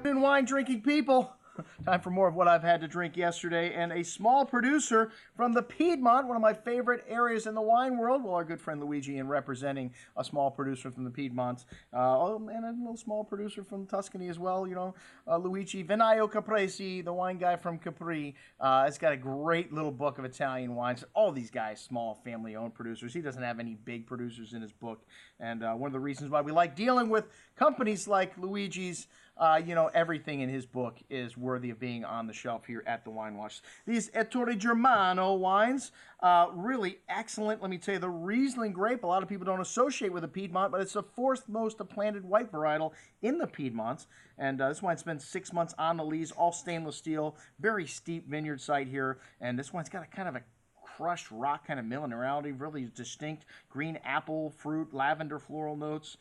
In wine drinking people, time for more of what I've had to drink yesterday, and a small producer from the Piedmont, one of my favorite areas in the wine world. Well, our good friend Luigi in representing a small producer from the Piedmont, and a little small producer from Tuscany as well, you know, Luigi Venaio Caprese, the wine guy from Capri. Has got a great little book of Italian wines. All these guys, small family-owned producers. He doesn't have any big producers in his book, and one of the reasons why we like dealing with companies like Luigi's, you know, everything in his book is worthy of being on the shelf here at the Wine Watch. These Ettore Germano wines, really excellent. Let me tell you, the Riesling grape, a lot of people don't associate with the Piedmont, but it's the fourth most planted white varietal in the Piedmont. And this wine's been 6 months on the lees, all stainless steel, very steep vineyard site here. And this wine's got a kind of a crushed rock kind of minerality, really distinct green apple, fruit, lavender, floral notes.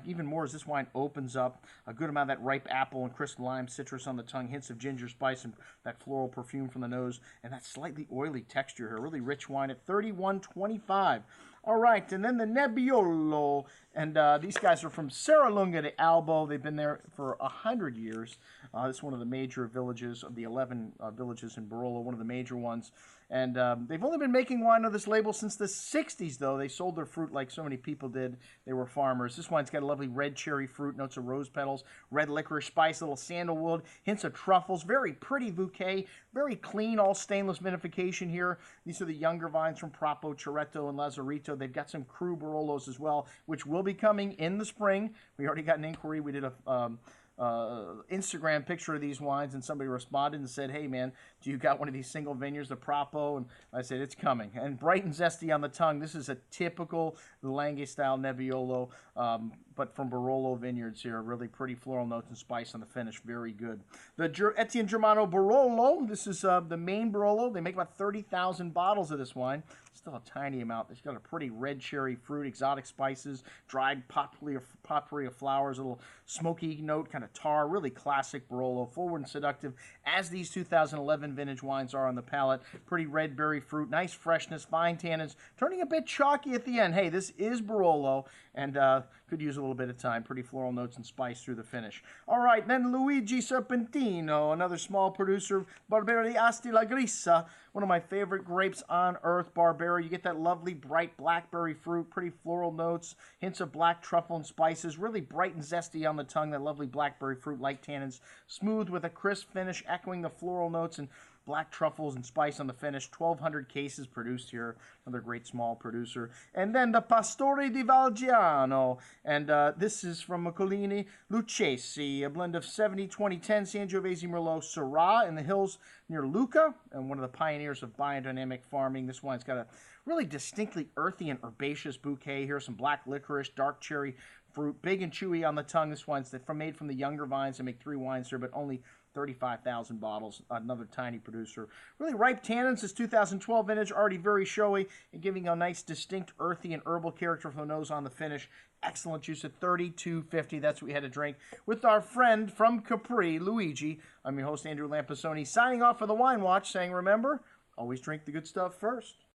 Even more as this wine opens up, a good amount of that ripe apple and crisp lime citrus on the tongue, hints of ginger spice and that floral perfume from the nose, and that slightly oily texture here. Really rich wine at $31.25. All right, and then the Nebbiolo, and these guys are from Langhe de Albo. They've been there for 100 years. This is one of the major villages of the 11 villages in Barolo, one of the major ones. And they've only been making wine under this label since the 60s, though. They sold their fruit like so many people did. They were farmers. This wine's got a lovely red cherry fruit, notes of rose petals, red licorice spice, a little sandalwood, hints of truffles. Very pretty bouquet, very clean, all stainless vinification here. These are the younger vines from Prapo, Ceretto, and Lazaretto. They've got some Cru Barolos as well, which will be coming in the spring. We already got an inquiry. We did a Instagram picture of these wines, and somebody responded and said, hey man, do you got one of these single vineyards, the Prapo? And I said, it's coming. And bright and zesty on the tongue. This is a typical Langhe style Nebbiolo, but from Barolo vineyards here. Really pretty floral notes and spice on the finish. Very good. The Ettore Germano Barolo, this is the main Barolo. They make about 30,000 bottles of this wine. Still a tiny amount. It's got a pretty red cherry fruit, exotic spices, dried potpourri of flowers, a little smoky note, kind of tar, really classic Barolo, forward and seductive, as these 2011 vintage wines are on the palate. Pretty red berry fruit, nice freshness, fine tannins, turning a bit chalky at the end. Hey, this is Barolo, and could use a little bit of time. Pretty floral notes and spice through the finish. All right, then Luigi Spertino, another small producer, Barbera di Asti la Grisa, one of my favorite grapes on earth, Barbera. You get that lovely bright blackberry fruit, pretty floral notes, hints of black truffle and spices, really bright and zesty on the tongue, that lovely blackberry fruit, light tannins, smooth with a crisp finish, echoing the floral notes and black truffles and spice on the finish. 1,200 cases produced here. Another great small producer. And then the Palistori di Valgiano. And this is from Colline, Lucchesi, a blend of 70, 2010 Sangiovese Merlot Syrah in the hills near Lucca, and one of the pioneers of biodynamic farming. This wine's got a really distinctly earthy and herbaceous bouquet here. Some black licorice, dark cherry fruit, big and chewy on the tongue. This wine's made from the younger vines. They make 3 wines here, but only 35,000 bottles. Another tiny producer. Really ripe tannins. This 2012 vintage, already very showy and giving a nice distinct earthy and herbal character from the nose on the finish. Excellent juice at $32.50. That's what we had to drink with our friend from Capri, Luigi. I'm your host, Andrew Lampasoni, signing off for the Wine Watch, saying, remember, always drink the good stuff first.